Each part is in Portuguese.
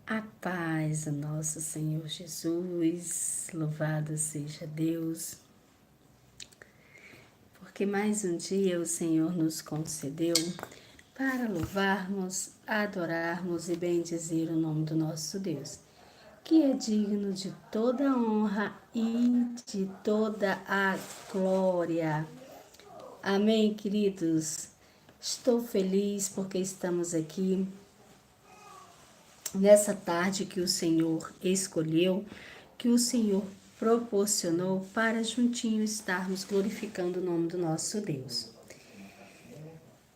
A paz do nosso Senhor Jesus, louvado seja Deus, porque mais um dia o Senhor nos concedeu para louvarmos, adorarmos e bendizer o nome do nosso Deus, que é digno de toda honra e de toda a glória. Amém, queridos? Estou feliz porque estamos aqui nessa tarde que o Senhor escolheu, que o Senhor proporcionou para juntinhos estarmos glorificando o nome do nosso Deus.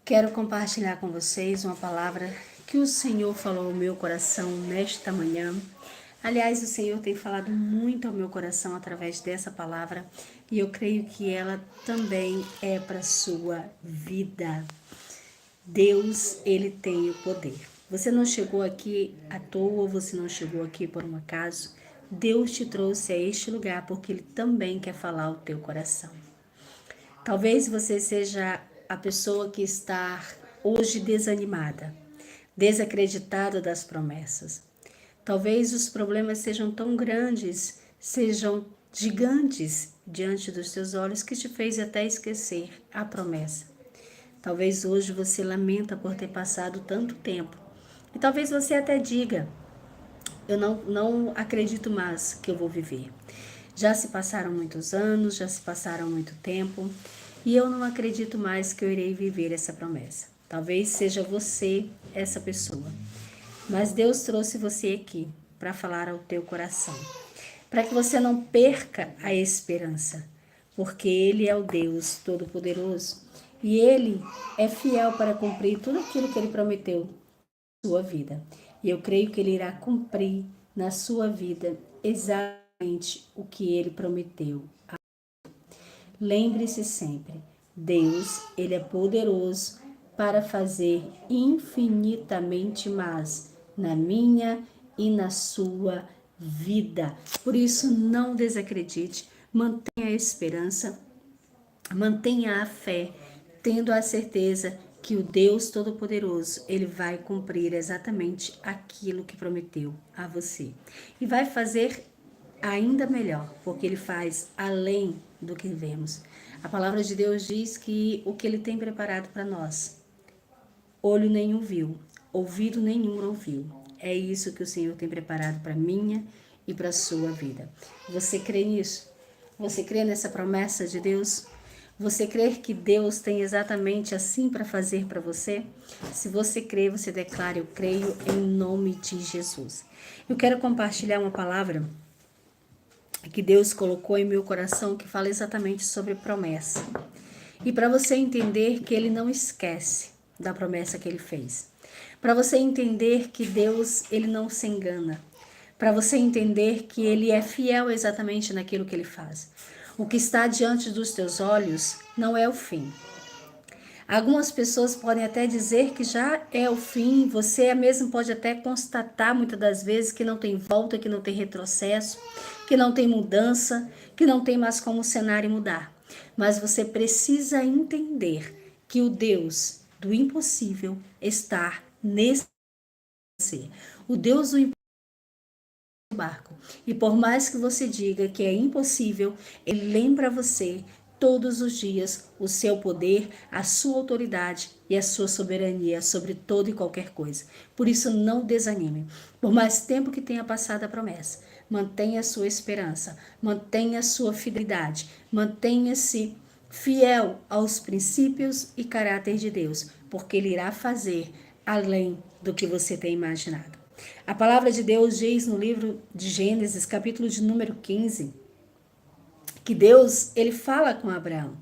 Quero compartilhar com vocês uma palavra que o Senhor falou ao meu coração nesta manhã. Aliás, o Senhor tem falado muito ao meu coração através dessa palavra e eu creio que ela também é para a sua vida. Deus, ele tem o poder. Você não chegou aqui à toa, você não chegou aqui por um acaso. Deus te trouxe a este lugar porque ele também quer falar ao teu coração. Talvez você seja a pessoa que está hoje desanimada, desacreditada das promessas. Talvez os problemas sejam tão grandes, sejam gigantes diante dos teus olhos que te fez até esquecer a promessa. Talvez hoje você lamenta por ter passado tanto tempo. E talvez você até diga, eu não acredito mais que eu vou viver. Já se passaram muitos anos, já se passaram muito tempo, e eu não acredito mais que eu irei viver essa promessa. Talvez seja você essa pessoa. Mas Deus trouxe você aqui para falar ao teu coração, para que você não perca a esperança, porque Ele é o Deus Todo-Poderoso e Ele é fiel para cumprir tudo aquilo que Ele prometeu na sua vida. E eu creio que Ele irá cumprir na sua vida exatamente o que Ele prometeu. Lembre-se sempre, Deus, Ele é poderoso para fazer infinitamente mais na minha e na sua vida. Por isso, não desacredite, mantenha a esperança, mantenha a fé, tendo a certeza que o Deus Todo-Poderoso, Ele vai cumprir exatamente aquilo que prometeu a você. E vai fazer ainda melhor, porque Ele faz além do que vemos. A palavra de Deus diz que o que Ele tem preparado para nós, olho nenhum viu, ouvido nenhum ouviu. É isso que o Senhor tem preparado para minha e para a sua vida. Você crê nisso? Você crê nessa promessa de Deus? Você crê que Deus tem exatamente assim para fazer para você? Se você crê, você declara, eu creio em nome de Jesus. Eu quero compartilhar uma palavra que Deus colocou em meu coração que fala exatamente sobre promessa. E para você entender que Ele não esquece da promessa que Ele fez. Para você entender que Deus, Ele não se engana. Para você entender que Ele é fiel exatamente naquilo que Ele faz. O que está diante dos teus olhos não é o fim. Algumas pessoas podem até dizer que já é o fim, você mesmo pode até constatar muitas das vezes que não tem volta, que não tem retrocesso, que não tem mudança, que não tem mais como o cenário mudar. Mas você precisa entender que o Deus do impossível está nesse você. O Deus do barco. E por mais que você diga que é impossível, ele lembra você todos os dias o seu poder, a sua autoridade e a sua soberania sobre toda e qualquer coisa. Por isso não desanime. Por mais tempo que tenha passado a promessa, mantenha a sua esperança, mantenha a sua fidelidade, mantenha-se fiel aos princípios e caráter de Deus, porque ele irá fazer além do que você tem imaginado. A palavra de Deus diz no livro de Gênesis, capítulo de número 15, que Deus, ele fala com Abraão.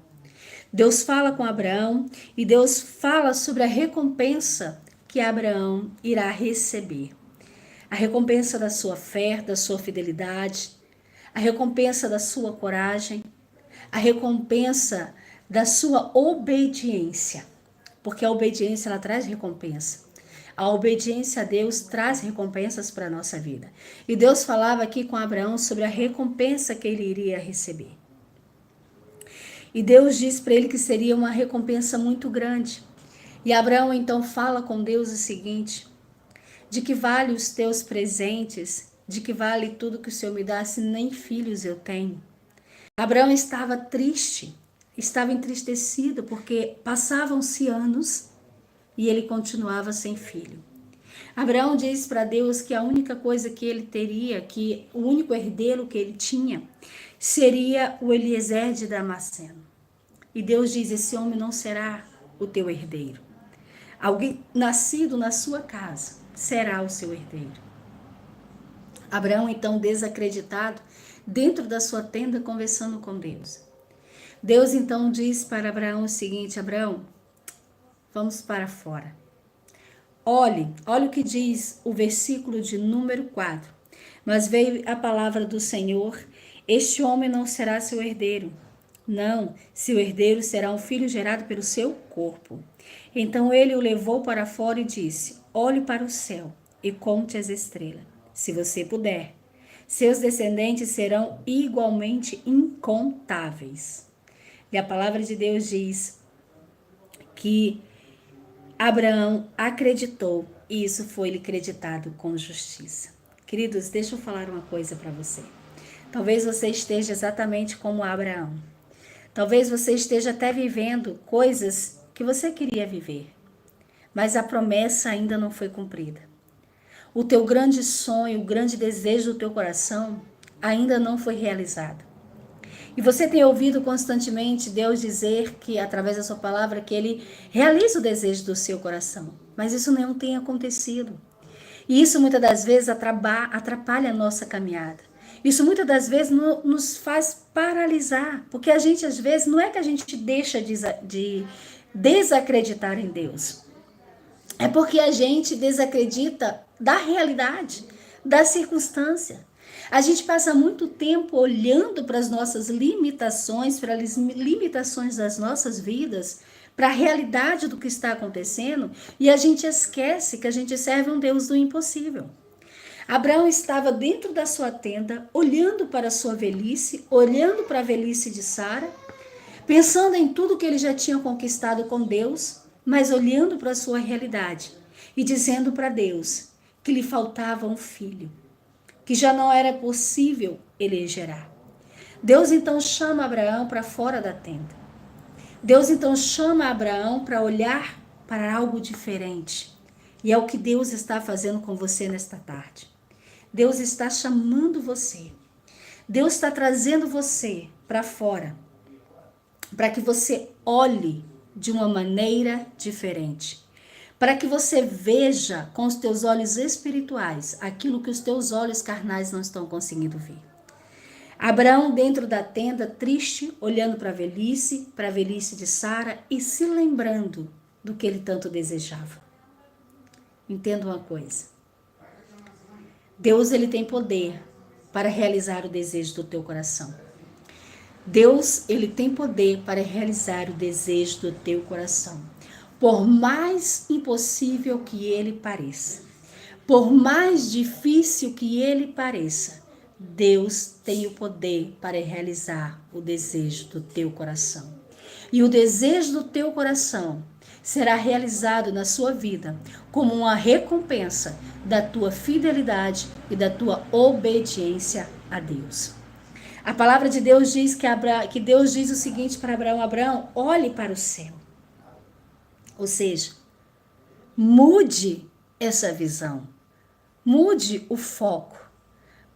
Deus fala com Abraão e Deus fala sobre a recompensa que Abraão irá receber. A recompensa da sua fé, da sua fidelidade, a recompensa da sua coragem, a recompensa da sua obediência, porque a obediência ela traz recompensa. A obediência a Deus traz recompensas para a nossa vida. E Deus falava aqui com Abraão sobre a recompensa que ele iria receber. E Deus diz para ele que seria uma recompensa muito grande. E Abraão então fala com Deus o seguinte: De que vale os teus presentes? De que vale tudo que o Senhor me dá, se nem filhos eu tenho? Abraão estava triste, estava entristecido, porque passavam-se anos e ele continuava sem filho. Abraão diz para Deus que a única coisa que ele teria, que o único herdeiro que ele tinha, seria o Eliezer de Damasceno. E Deus diz: esse homem não será o teu herdeiro. Alguém nascido na sua casa será o seu herdeiro. Abraão, então, desacreditado, dentro da sua tenda, conversando com Deus. Deus, então, diz para Abraão o seguinte: Abraão, vamos para fora. Olhe o que diz o versículo de número 4. Mas veio a palavra do Senhor: este homem não será seu herdeiro. Não, seu herdeiro será um filho gerado pelo seu corpo. Então ele o levou para fora e disse: olhe para o céu e conte as estrelas, se você puder. Seus descendentes serão igualmente incontáveis. E a palavra de Deus diz que Abraão acreditou e isso foi-lhe creditado com justiça. Queridos, deixa eu falar uma coisa para você. Talvez você esteja exatamente como Abraão. Talvez você esteja até vivendo coisas que você queria viver, mas a promessa ainda não foi cumprida. O teu grande sonho, o grande desejo do teu coração ainda não foi realizado. E você tem ouvido constantemente Deus dizer que, através da sua palavra, que Ele realiza o desejo do seu coração. Mas isso não tem acontecido. E isso muitas das vezes atrapalha a nossa caminhada. Isso muitas das vezes nos faz paralisar. Porque a gente, às vezes, não é que a gente deixa de desacreditar em Deus. É porque a gente desacredita da realidade, da circunstância. A gente passa muito tempo olhando para as nossas limitações, para as limitações das nossas vidas, para a realidade do que está acontecendo, e a gente esquece que a gente serve um Deus do impossível. Abraão estava dentro da sua tenda, olhando para a sua velhice, olhando para a velhice de Sara, pensando em tudo que ele já tinha conquistado com Deus, mas olhando para a sua realidade e dizendo para Deus que lhe faltava um filho, que já não era possível ele gerar. Deus então chama Abraão para fora da tenda. Deus então chama Abraão para olhar para algo diferente. E é o que Deus está fazendo com você nesta tarde. Deus está chamando você. Deus está trazendo você para fora, para que você olhe de uma maneira diferente. Para que você veja com os teus olhos espirituais aquilo que os teus olhos carnais não estão conseguindo ver. Abraão dentro da tenda, triste, olhando para a velhice de Sara e se lembrando do que ele tanto desejava. Entenda uma coisa. Deus, ele tem poder para realizar o desejo do teu coração. Deus, ele tem poder para realizar o desejo do teu coração. Por mais impossível que ele pareça, por mais difícil que ele pareça, Deus tem o poder para realizar o desejo do teu coração. E o desejo do teu coração será realizado na sua vida como uma recompensa da tua fidelidade e da tua obediência a Deus. A palavra de Deus diz que Deus diz o seguinte para Abraão: Abraão, olhe para o céu. Ou seja, mude essa visão, mude o foco,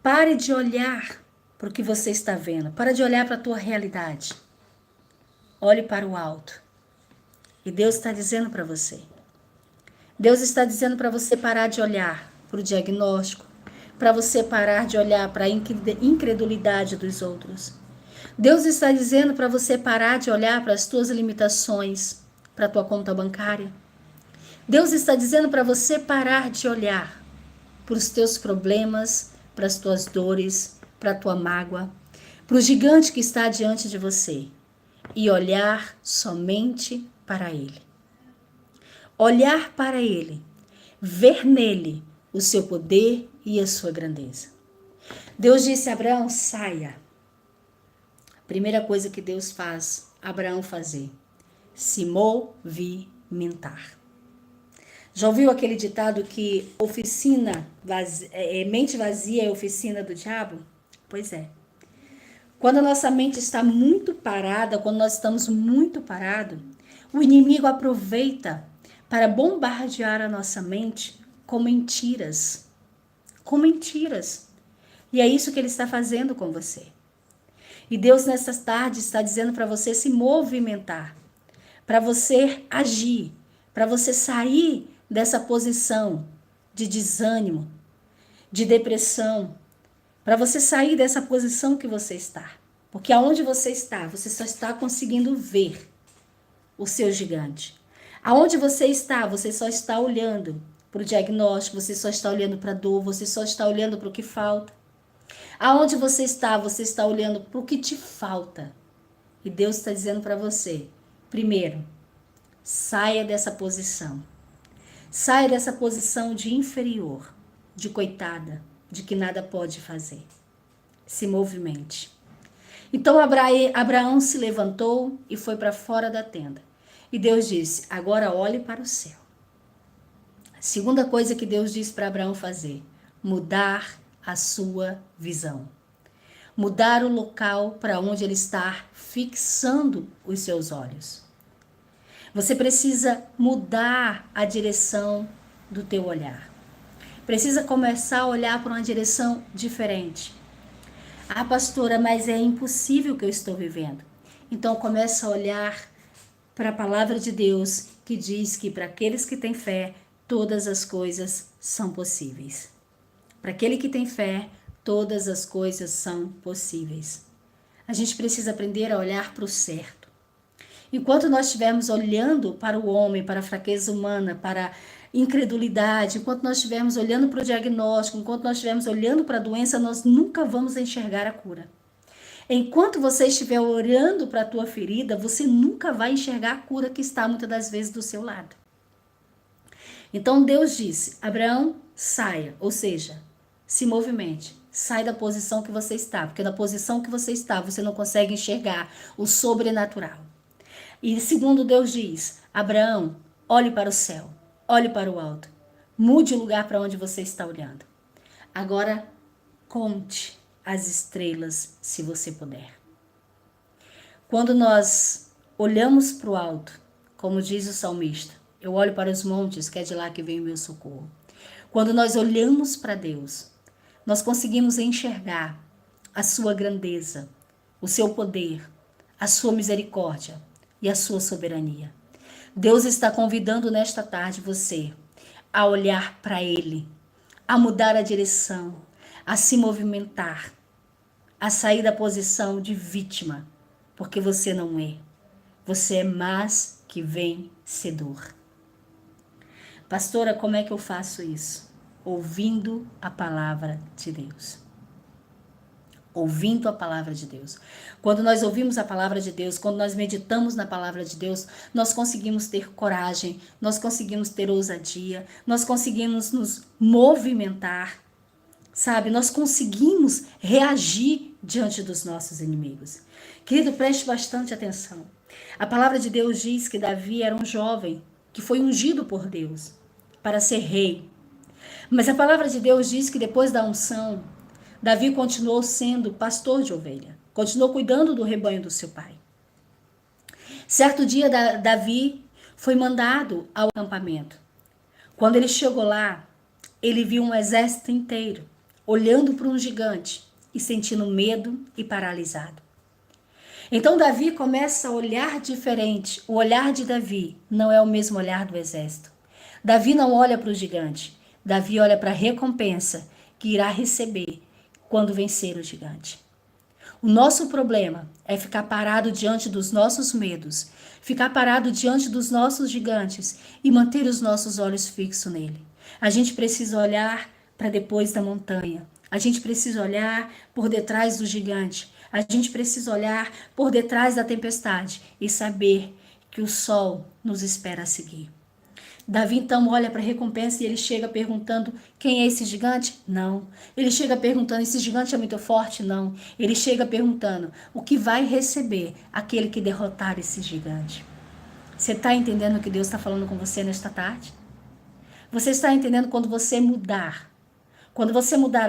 pare de olhar para o que você está vendo, pare de olhar para a tua realidade, olhe para o alto. E Deus está dizendo para você, Deus está dizendo para você parar de olhar para o diagnóstico, para você parar de olhar para a incredulidade dos outros. Deus está dizendo para você parar de olhar para as tuas limitações, para a tua conta bancária. Deus está dizendo para você parar de olhar para os teus problemas, para as tuas dores, para a tua mágoa, para o gigante que está diante de você e olhar somente para Ele. Olhar para Ele, ver nele o seu poder e a sua grandeza. Deus disse a Abraão: saia. A primeira coisa que Deus faz Abraão fazer: se movimentar. Já ouviu aquele ditado que mente vazia é oficina do diabo? Pois é. Quando a nossa mente está muito parada, quando nós estamos muito parados, o inimigo aproveita para bombardear a nossa mente com mentiras. Com mentiras. E é isso que ele está fazendo com você. E Deus nessa tarde está dizendo para você se movimentar, para você agir, para você sair dessa posição de desânimo, de depressão, para você sair dessa posição que você está. Porque aonde você só está conseguindo ver o seu gigante. Aonde você só está olhando para o diagnóstico, você só está olhando para a dor, você só está olhando para o que falta. Aonde você está olhando para o que te falta. E Deus está dizendo para você, primeiro, saia dessa posição. Saia dessa posição de inferior, de coitada, de que nada pode fazer. Se movimente. Então Abraão se levantou e foi para fora da tenda. E Deus disse, agora olhe para o céu. A segunda coisa que Deus disse para Abraão fazer, mudar a sua visão. Mudar o local para onde ele está fixando os seus olhos. Você precisa mudar a direção do teu olhar. Precisa começar a olhar para uma direção diferente. Ah, pastora, mas é impossível o que eu estou vivendo. Então começa a olhar para a palavra de Deus que diz que para aqueles que têm fé, todas as coisas são possíveis. Para aquele que tem fé, todas as coisas são possíveis. A gente precisa aprender a olhar para o certo. Enquanto nós estivermos olhando para o homem, para a fraqueza humana, para a incredulidade, enquanto nós estivermos olhando para o diagnóstico, enquanto nós estivermos olhando para a doença, nós nunca vamos enxergar a cura. Enquanto você estiver olhando para a tua ferida, você nunca vai enxergar a cura que está muitas das vezes do seu lado. Então Deus disse, Abraão, saia, ou seja, se movimente, sai da posição que você está, porque na posição que você está, você não consegue enxergar o sobrenatural. E segundo Deus diz, Abraão, olhe para o céu, olhe para o alto, mude o lugar para onde você está olhando. Agora, conte as estrelas, se você puder. Quando nós olhamos para o alto, como diz o salmista, eu olho para os montes, que é de lá que vem o meu socorro. Quando nós olhamos para Deus, nós conseguimos enxergar a sua grandeza, o seu poder, a sua misericórdia e a sua soberania. Deus está convidando nesta tarde você a olhar para Ele, a mudar a direção, a se movimentar, a sair da posição de vítima, porque você não é. Você é mais que vencedor. Pastora, como é que eu faço isso? Ouvindo a palavra de Deus. Ouvindo a palavra de Deus. Quando nós ouvimos a palavra de Deus, quando nós meditamos na palavra de Deus, nós conseguimos ter coragem, nós conseguimos ter ousadia, nós conseguimos nos movimentar, sabe? Nós conseguimos reagir diante dos nossos inimigos. Querido, preste bastante atenção. A palavra de Deus diz que Davi era um jovem que foi ungido por Deus para ser rei. Mas a palavra de Deus diz que depois da unção, Davi continuou sendo pastor de ovelha, continuou cuidando do rebanho do seu pai. Certo dia, Davi foi mandado ao acampamento. Quando ele chegou lá, ele viu um exército inteiro, olhando para um gigante e sentindo medo e paralisado. Então Davi começa a olhar diferente. O olhar de Davi não é o mesmo olhar do exército. Davi não olha para o gigante. Davi olha para a recompensa que irá receber quando vencer o gigante. O nosso problema é ficar parado diante dos nossos medos, ficar parado diante dos nossos gigantes e manter os nossos olhos fixos nele. A gente precisa olhar para depois da montanha. A gente precisa olhar por detrás do gigante. A gente precisa olhar por detrás da tempestade e saber que o sol nos espera a seguir. Davi então olha para a recompensa e ele chega perguntando, quem é esse gigante? Não. Ele chega perguntando, esse gigante é muito forte? Não. Ele chega perguntando, o que vai receber aquele que derrotar esse gigante? Você está entendendo o que Deus está falando com você nesta tarde? Você está entendendo? Quando você mudar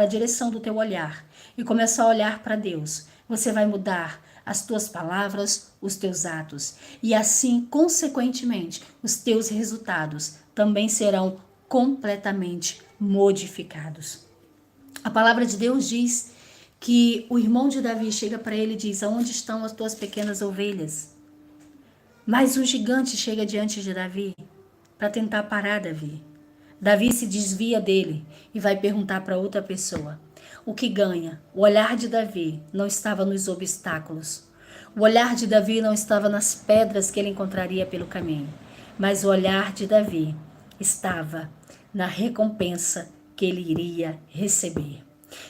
a direção do teu olhar e começar a olhar para Deus, você vai mudar as tuas palavras, os teus atos. E assim, consequentemente, os teus resultados também serão completamente modificados. A palavra de Deus diz que o irmão de Davi chega para ele e diz: aonde estão as tuas pequenas ovelhas? Mas o gigante chega diante de Davi para tentar parar Davi. Davi se desvia dele e vai perguntar para outra pessoa. O que ganha? O olhar de Davi não estava nos obstáculos. O olhar de Davi não estava nas pedras que ele encontraria pelo caminho. Mas o olhar de Davi estava na recompensa que ele iria receber.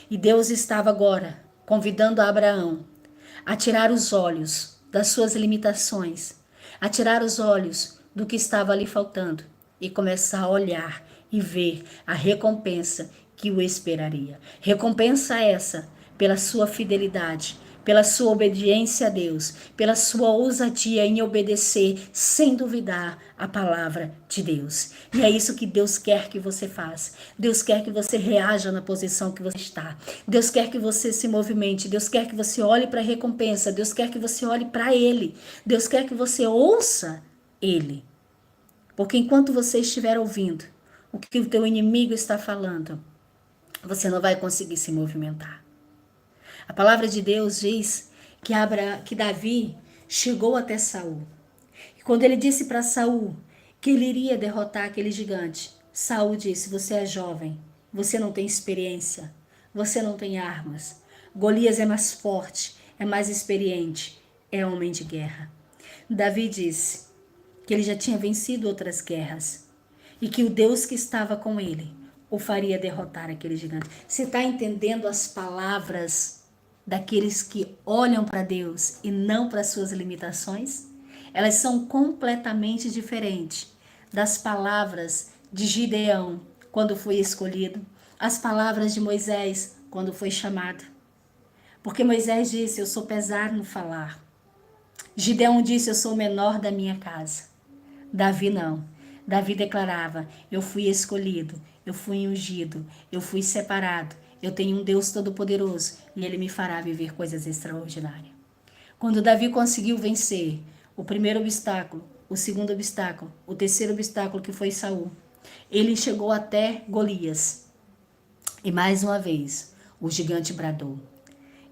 E Deus estava agora convidando Abraão a tirar os olhos das suas limitações, a tirar os olhos do que estava ali faltando e começar a olhar e ver a recompensa que o esperaria. Recompensa essa pela sua fidelidade, pela sua obediência a Deus, pela sua ousadia em obedecer sem duvidar a palavra de Deus. E é isso que Deus quer que você faça. Deus quer que você reaja na posição que você está. Deus quer que você se movimente. Deus quer que você olhe para a recompensa. Deus quer que você olhe para Ele. Deus quer que você ouça Ele. Porque enquanto você estiver ouvindo o que o teu inimigo está falando, você não vai conseguir se movimentar. A palavra de Deus diz que Davi chegou até Saul. E quando ele disse para Saul que ele iria derrotar aquele gigante, Saul disse: você é jovem, você não tem experiência, você não tem armas. Golias é mais forte, é mais experiente, é homem de guerra. Davi disse que ele já tinha vencido outras guerras e que o Deus que estava com ele o faria derrotar aquele gigante. Você está entendendo as palavras daqueles que olham para Deus e não para suas limitações? Elas são completamente diferentes das palavras de Gideão quando foi escolhido, as palavras de Moisés quando foi chamado. Porque Moisés disse: eu sou pesado no falar. Gideão disse: eu sou o menor da minha casa. Davi não. Davi declarava: eu fui escolhido, eu fui ungido, eu fui separado, eu tenho um Deus todo-poderoso e Ele me fará viver coisas extraordinárias. Quando Davi conseguiu vencer o primeiro obstáculo, o segundo obstáculo, o terceiro obstáculo, que foi Saul, ele chegou até Golias. E mais uma vez, o gigante bradou.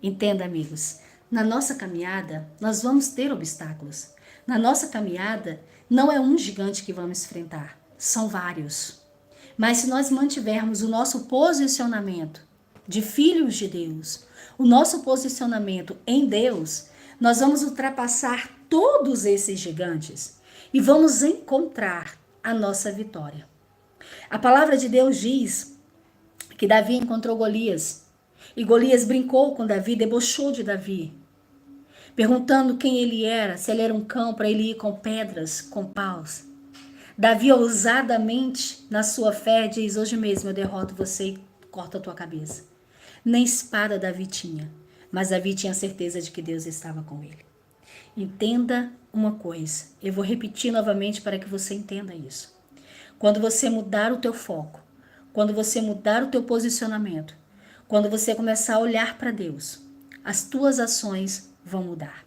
Entenda, amigos, na nossa caminhada, nós vamos ter obstáculos. Na nossa caminhada, não é um gigante que vamos enfrentar, são vários. Mas se nós mantivermos o nosso posicionamento de filhos de Deus, o nosso posicionamento em Deus, nós vamos ultrapassar todos esses gigantes e vamos encontrar a nossa vitória. A palavra de Deus diz que Davi encontrou Golias e Golias brincou com Davi, debochou de Davi, perguntando quem ele era, se ele era um cão para ele ir com pedras, com paus. Davi ousadamente, na sua fé, diz: hoje mesmo eu derroto você e corto a tua cabeça. Nem espada Davi tinha, mas Davi tinha certeza de que Deus estava com ele. Entenda uma coisa, eu vou repetir novamente para que você entenda isso. Quando você mudar o teu foco, quando você mudar o teu posicionamento, quando você começar a olhar para Deus, as tuas ações vão mudar.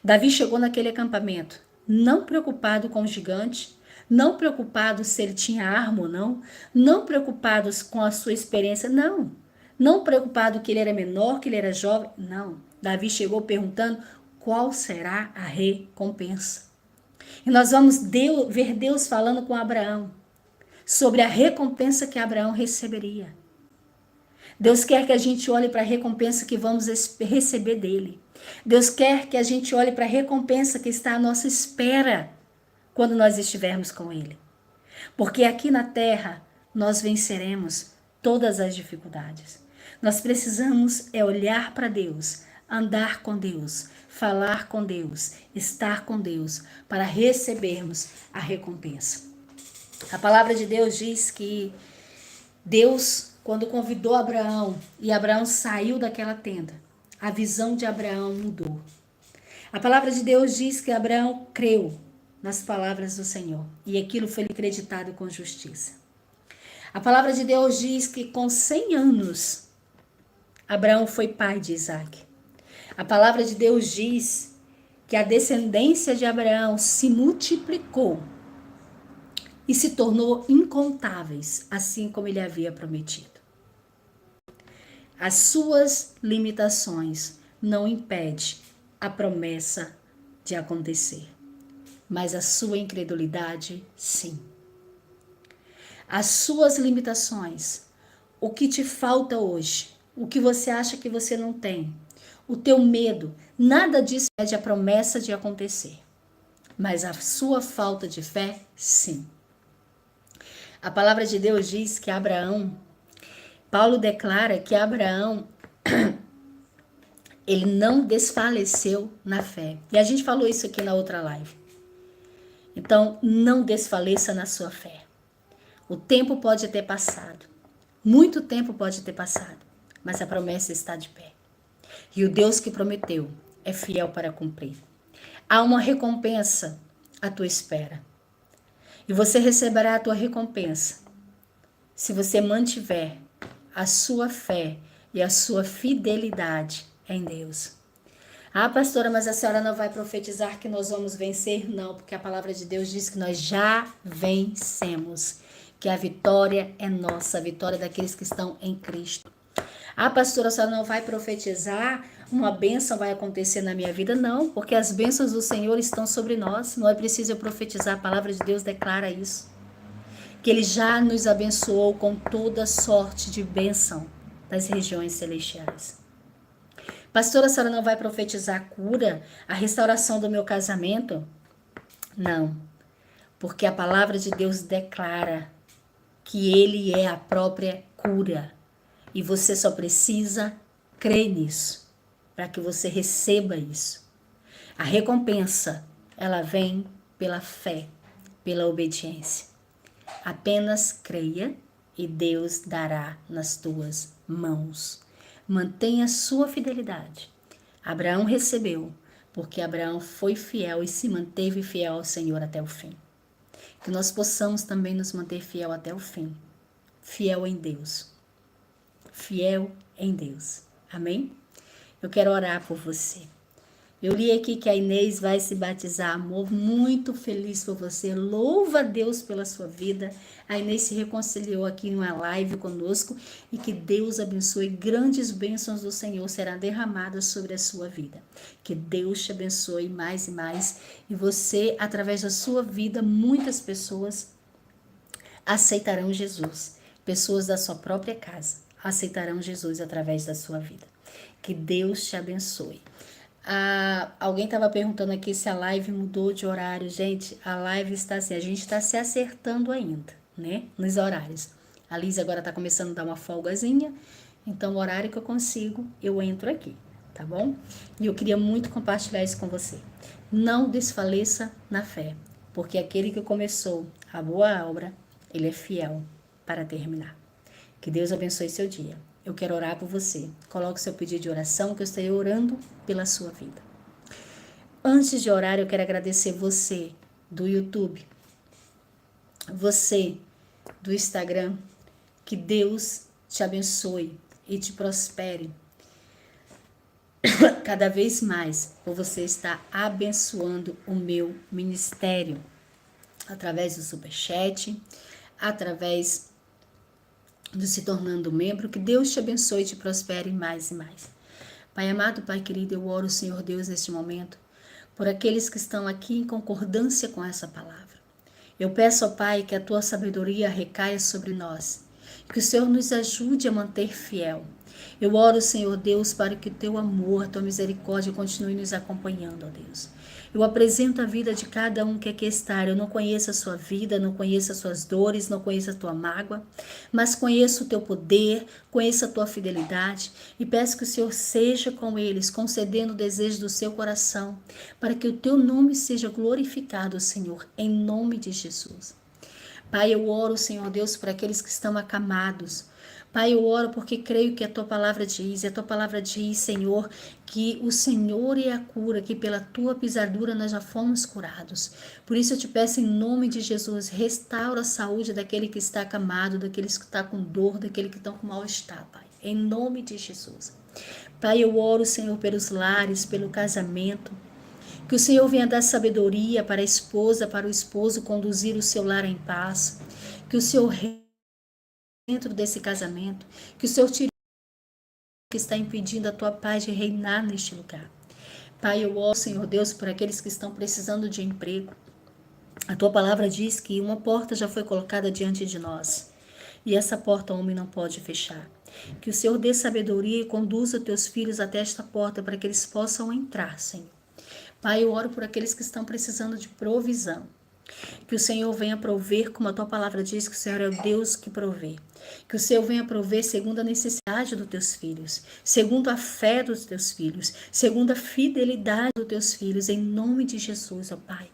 Davi chegou naquele acampamento, não preocupado com o gigante, não preocupado se ele tinha arma ou não, não preocupado com a sua experiência, não preocupado que ele era menor, que ele era jovem, não. Davi chegou perguntando qual será a recompensa. E nós vamos ver Deus falando com Abraão sobre a recompensa que Abraão receberia. Deus quer que a gente olhe para a recompensa que vamos receber dele. Deus quer que a gente olhe para a recompensa que está à nossa espera quando nós estivermos com ele. Porque aqui na terra nós venceremos todas as dificuldades. Nós precisamos olhar para Deus, andar com Deus, falar com Deus, estar com Deus para recebermos a recompensa. A palavra de Deus diz que Deus, quando convidou Abraão e Abraão saiu daquela tenda, a visão de Abraão mudou. A palavra de Deus diz que Abraão creu nas palavras do Senhor e aquilo foi lhe creditado com justiça. A palavra de Deus diz que com 100 anos, Abraão foi pai de Isaac. A palavra de Deus diz que a descendência de Abraão se multiplicou e se tornou incontáveis, assim como ele havia prometido. As suas limitações não impedem a promessa de acontecer, mas a sua incredulidade, sim. As suas limitações, o que te falta hoje, o que você acha que você não tem, o teu medo, nada disso impede a promessa de acontecer, mas a sua falta de fé, sim. A palavra de Deus diz que Abraão, Paulo declara que Abraão, ele não desfaleceu na fé. E a gente falou isso aqui na outra live. Então, não desfaleça na sua fé. O tempo pode ter passado. Muito tempo pode ter passado. Mas a promessa está de pé. E o Deus que prometeu é fiel para cumprir. Há uma recompensa à tua espera. E você receberá a tua recompensa se você mantiver a sua fé e a sua fidelidade em Deus. Ah, pastora, mas a senhora não vai profetizar que nós vamos vencer? Não, porque a palavra de Deus diz que nós já vencemos, que a vitória é nossa, a vitória daqueles que estão em Cristo. Ah, pastora, a senhora não vai profetizar? Uma bênção vai acontecer na minha vida? Não, porque as bênçãos do Senhor estão sobre nós. Não é preciso eu profetizar, a palavra de Deus declara isso. Que Ele já nos abençoou com toda sorte de bênção das regiões celestiais. Pastora, a senhora não vai profetizar a cura, a restauração do meu casamento? Não, porque a palavra de Deus declara que Ele é a própria cura. E você só precisa crer nisso, para que você receba isso. A recompensa, ela vem pela fé, pela obediência. Apenas creia e Deus dará nas tuas mãos. Mantenha sua fidelidade. Abraão recebeu, porque Abraão foi fiel e se manteve fiel ao Senhor até o fim. Que nós possamos também nos manter fiel até o fim. Fiel em Deus. Fiel em Deus. Amém? Eu quero orar por você. Eu li aqui que a Inês vai se batizar, amor, muito feliz por você, louva a Deus pela sua vida. A Inês se reconciliou aqui em uma live conosco e que Deus abençoe, grandes bênçãos do Senhor serão derramadas sobre a sua vida. Que Deus te abençoe mais e mais e você, através da sua vida, muitas pessoas aceitarão Jesus, pessoas da sua própria casa aceitarão Jesus através da sua vida. Que Deus te abençoe. Alguém estava perguntando aqui se a live mudou de horário. Gente, a live está assim, a gente está se acertando ainda, né? Nos horários. A Liz agora está começando a dar uma folgazinha, então o horário que eu consigo, eu entro aqui, tá bom? E eu queria muito compartilhar isso com você. Não desfaleça na fé, porque aquele que começou a boa obra, ele é fiel para terminar. Que Deus abençoe seu dia. Eu quero orar por você. Coloque seu pedido de oração, que eu estarei orando pela sua vida. Antes de orar, eu quero agradecer você do YouTube, você do Instagram. Que Deus te abençoe e te prospere cada vez mais, por você estar abençoando o meu ministério através do Superchat, através do se tornando membro. Que Deus te abençoe e te prospere mais e mais. Pai amado, Pai querido, eu oro, Senhor Deus, neste momento, por aqueles que estão aqui em concordância com essa palavra. Eu peço, ó Pai, que a tua sabedoria recaia sobre nós, que o Senhor nos ajude a manter fiel. Eu oro, Senhor Deus, para que o teu amor, a tua misericórdia continue nos acompanhando, ó Deus. Eu apresento a vida de cada um que aqui está. Eu não conheço a sua vida, não conheço as suas dores, não conheço a tua mágoa, mas conheço o teu poder, conheço a tua fidelidade e peço que o Senhor seja com eles, concedendo o desejo do seu coração, para que o teu nome seja glorificado, Senhor, em nome de Jesus. Pai, eu oro, Senhor Deus, por aqueles que estão acamados, Pai, eu oro porque creio que a tua palavra diz, e a tua palavra diz, Senhor, que o Senhor é a cura, que pela tua pisadura nós já fomos curados. Por isso eu te peço em nome de Jesus, restaura a saúde daquele que está acamado, daqueles que estão com dor, daquele que estão com mal-estar, Pai. Em nome de Jesus. Pai, eu oro, Senhor, pelos lares, pelo casamento. Que o Senhor venha dar sabedoria para a esposa, para o esposo conduzir o seu lar em paz. Que o Senhor dentro desse casamento, que o Senhor tire o que está impedindo a tua paz de reinar neste lugar. Pai, eu oro, Senhor Deus, por aqueles que estão precisando de emprego. A tua palavra diz que uma porta já foi colocada diante de nós, e essa porta o homem não pode fechar. Que o Senhor dê sabedoria e conduza teus filhos até esta porta para que eles possam entrar, Senhor. Pai, eu oro por aqueles que estão precisando de provisão. Que o Senhor venha prover, como a tua palavra diz, que o Senhor é o Deus que provê. Que o Senhor venha prover segundo a necessidade dos teus filhos, segundo a fé dos teus filhos, segundo a fidelidade dos teus filhos, em nome de Jesus, ó Pai.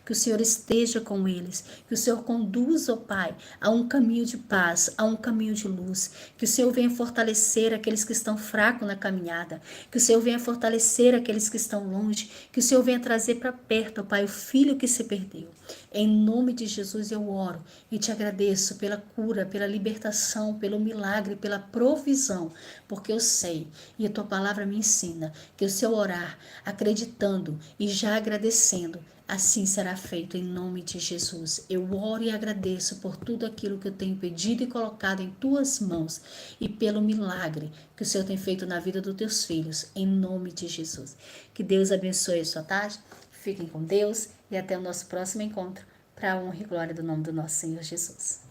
Que o Senhor esteja com eles, que o Senhor conduza, ó Pai, a um caminho de paz, a um caminho de luz. Que o Senhor venha fortalecer aqueles que estão fracos na caminhada, que o Senhor venha fortalecer aqueles que estão longe, que o Senhor venha trazer para perto, ó Pai, o filho que se perdeu. Em nome de Jesus eu oro e te agradeço pela cura, pela libertação, pelo milagre, pela provisão, porque eu sei e a tua palavra me ensina que o seu orar, acreditando e já agradecendo, assim será feito em nome de Jesus. Eu oro e agradeço por tudo aquilo que eu tenho pedido e colocado em tuas mãos e pelo milagre que o Senhor tem feito na vida dos teus filhos, em nome de Jesus. Que Deus abençoe a sua tarde. Fiquem com Deus e até o nosso próximo encontro, para a honra e glória do nome do nosso Senhor Jesus.